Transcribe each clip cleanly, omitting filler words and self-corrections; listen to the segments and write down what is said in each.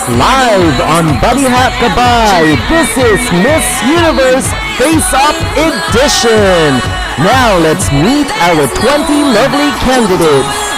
Live on Buddy Hakabay, this is Miss Universe Face-Up Edition. Now let's meet our 20 lovely candidates.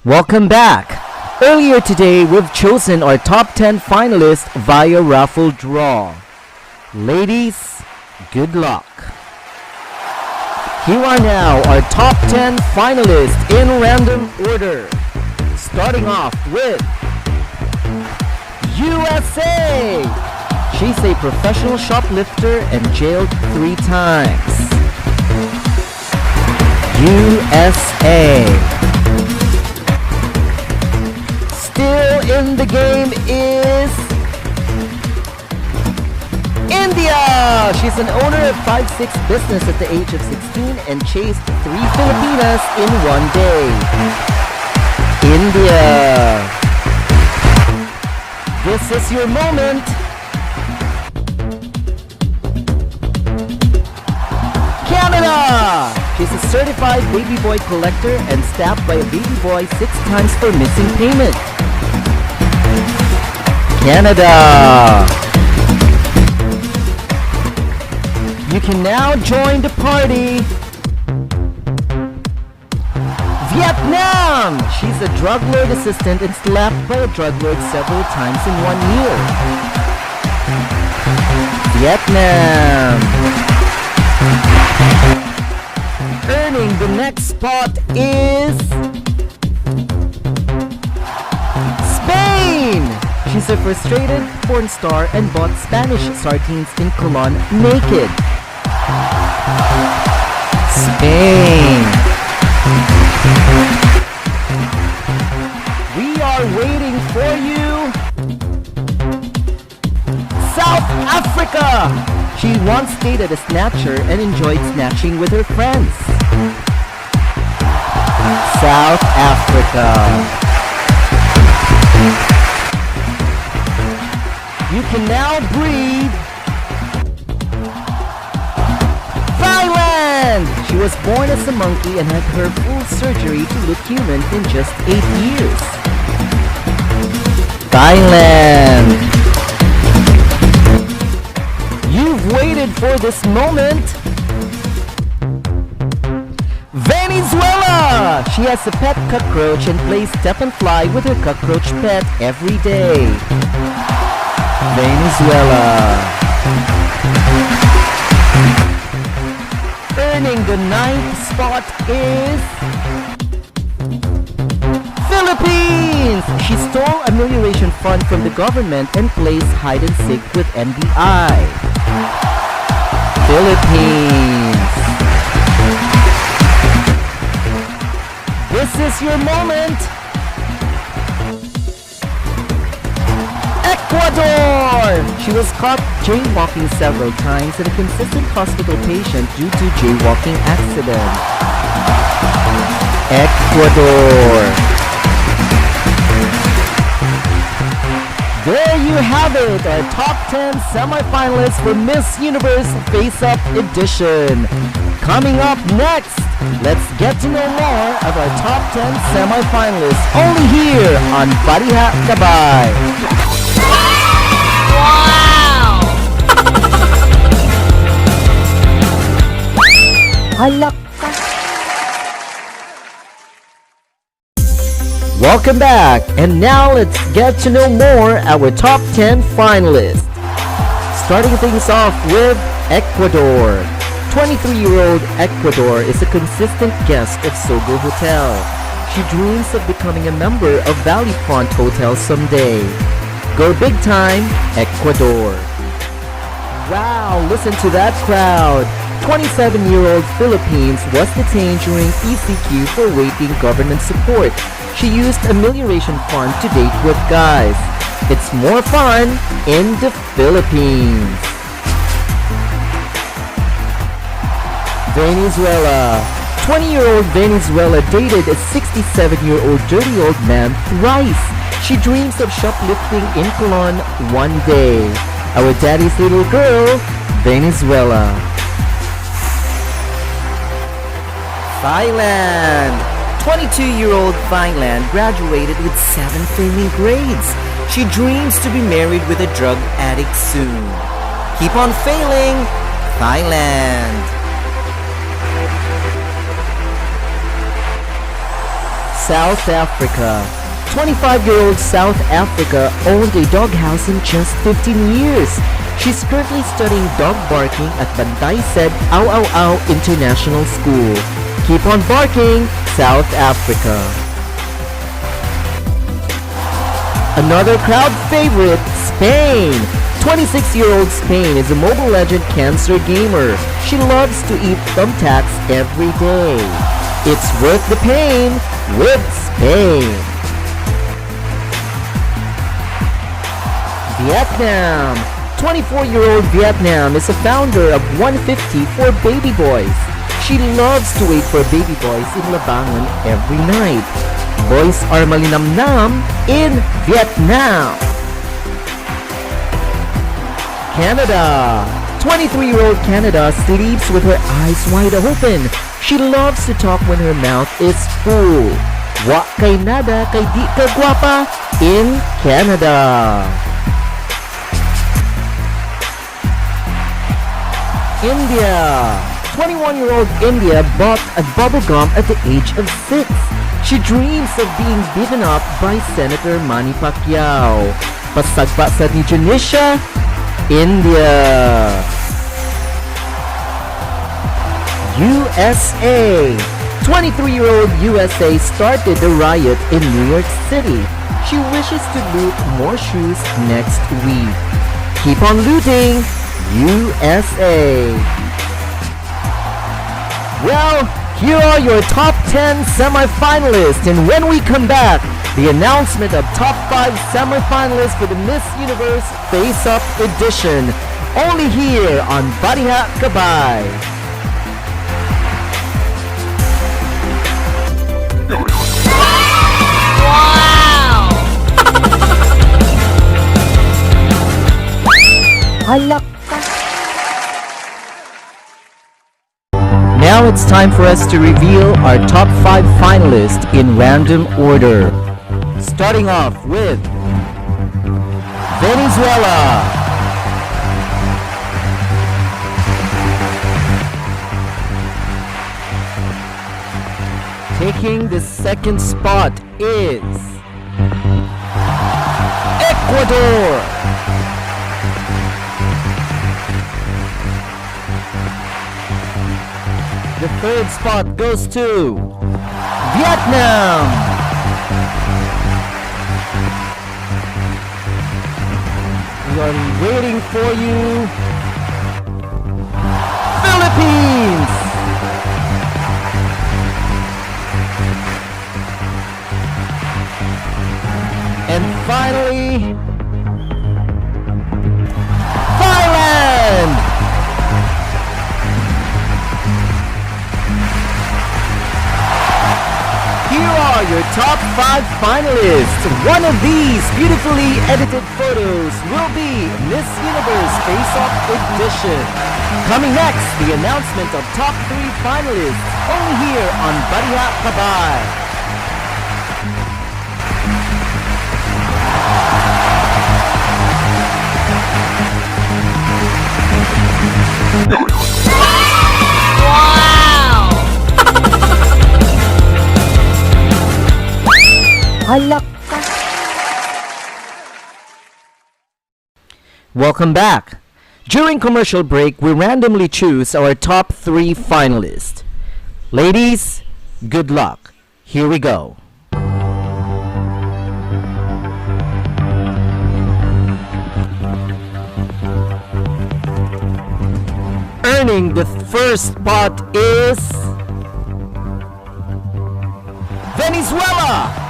Welcome back. Earlier today, we've chosen our top 10 finalists via raffle draw. Ladies, good luck. Here are now our top 10 finalists in random order. Starting off with USA. She's a professional shoplifter and jailed 3 times. USA. Still in the game is India. She's an owner of 5-6 business at the age of 16 and chased 3 Filipinas in one day. India. This is your moment. Canada. She's a certified baby boy collector and stabbed by a baby boy 6 times for missing payment. Canada. You can now join the party. Vietnam. She's a drug lord assistant and slapped by a drug lord several times in 1 year. Vietnam. Earning the next spot is Spain. She's a frustrated porn star and bought Spanish sardines in Colon naked. Spain. We are waiting for you. South Africa. She once dated a snatcher and enjoyed snatching with her friends. South Africa. You can now breathe. Thailand! She was born as a monkey and had her full surgery to look human in just 8 years. Thailand! You've waited for this moment. Venezuela! She has a pet cockroach and plays step and fly with her cockroach pet every day. Venezuela. Earning the 9th spot is Philippines. She stole amelioration fund from the government and plays hide and seek with NBI. Philippines. This is your moment. Ecuador! She was caught jaywalking several times and a consistent hospital patient due to jaywalking accident. Ecuador. There you have it, our top 10 semifinalists for Miss Universe Face-Up Edition. Coming up next, let's get to know more of our top 10 semifinalists only here on Buddy Hakabay. Halak ka. Welcome back, and now let's get to know more our top 10 finalists. Starting things off with Ecuador. 23-year-old Ecuador is a consistent guest of Sogo Hotel. She dreams of becoming a member of Valley Front Hotel someday. Go big time, Ecuador. Wow, listen to that crowd. 27-year-old Philippines was detained during PCQ for waiting government support. She used amelioration fund to date with guys. It's more fun in the Philippines. Venezuela. 20-year-old Venezuela dated a 67-year-old dirty old man thrice. She dreams of shoplifting in Colon one day. Our daddy's little girl, Venezuela. Thailand. 22-year-old Thailand graduated with 7 failing grades. She dreams to be married with a drug addict soon. Keep on failing, Thailand. South Africa. 25-year-old South Africa owned a doghouse in just 15 years. She's currently studying dog barking at Bantay Said Ow Ow Ow International School. Keep on barking, South Africa. Another crowd favorite, Spain. 26-year-old Spain is a Mobile Legend cancer gamer. She loves to eat thumbtacks every day. It's worth the pain with Spain. Vietnam. 24-year-old Vietnam is a founder of 150 for Baby Boys. She loves to wait for baby boys in Labangon every night. Boys are malinamnam in Vietnam. Canada. 23-year-old Canada sleeps with her eyes wide open. She loves to talk when her mouth is full. Wa kay nada kay di ka guwapa in Canada. India. 21-year-old India bought a bubble gum at the age of 6. She dreams of being beaten up by Senator Manny Pacquiao. Pasagpa sa ni Tunisia, India. USA. 23-year-old USA started the riot in New York City. She wishes to loot more shoes next week. Keep on looting, USA. Well, here are your top 10 semifinalists, and when we come back, the announcement of top 5 semifinalists for the Miss Universe Face-Up Edition, only here on Bariha Kabay. Halak. Now it's time for us to reveal our top 5 finalists in random order. Starting off with Venezuela. Taking the second spot is Ecuador. The third spot goes to Vietnam. We are waiting for you. Philippines. And finally, Thailand. Here are your top 5 finalists. One of these beautifully edited photos will be Miss Universe Face-Off Edition. Coming next, the announcement of top 3 finalists, only here on Bariha Kabay. Halak ka. Welcome back. During commercial break, we randomly choose our top 3 finalists. Ladies, good luck. Here we go. Earning the first spot is Venezuela.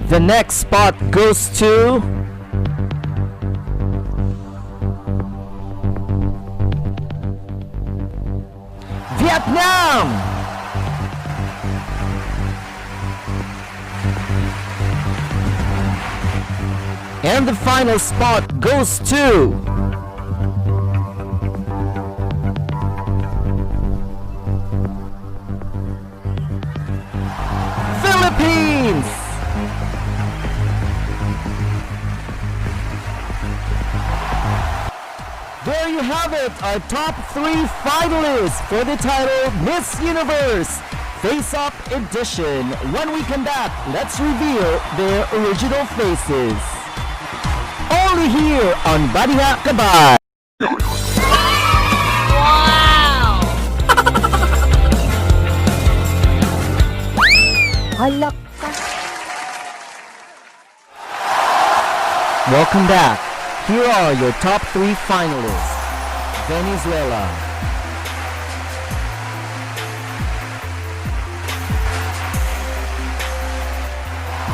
The next spot goes to Vietnam. And the final spot goes to Philippines. There you have it, our top 3 finalists for the title Miss Universe Face-Up Edition. When we come back, let's reveal their original faces. Only here on Badiha Kabay. Wow! Halak ka. Welcome back. Here are your top 3 finalists. Venezuela,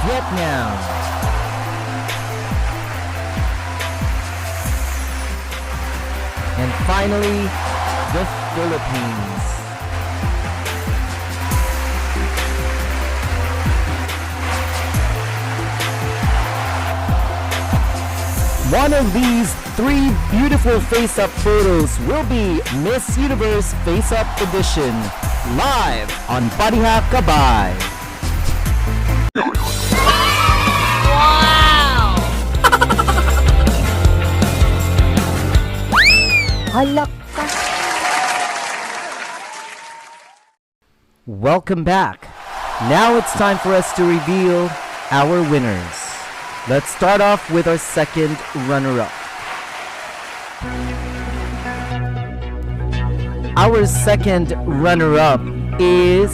Vietnam, and finally, the Philippines. One of these 3 beautiful face-up photos will be Miss Universe Face-Up Edition, live on Badiha Kabay. Wow! Halak ka. Welcome back. Now it's time for us to reveal our winners. Let's start off with our second runner-up. Our second runner-up is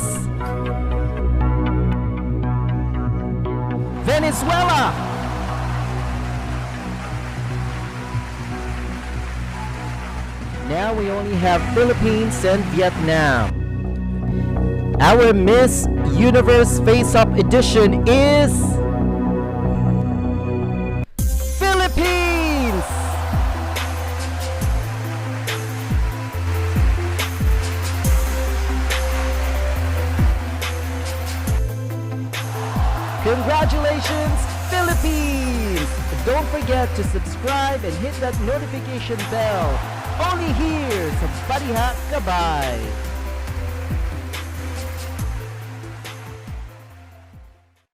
Venezuela. Now we only have Philippines and Vietnam. Our Miss Universe Face-Up Edition is Philippines! Congratulations, Philippines! Don't forget to subscribe and hit that notification bell. Only here sa Badiha Kabay.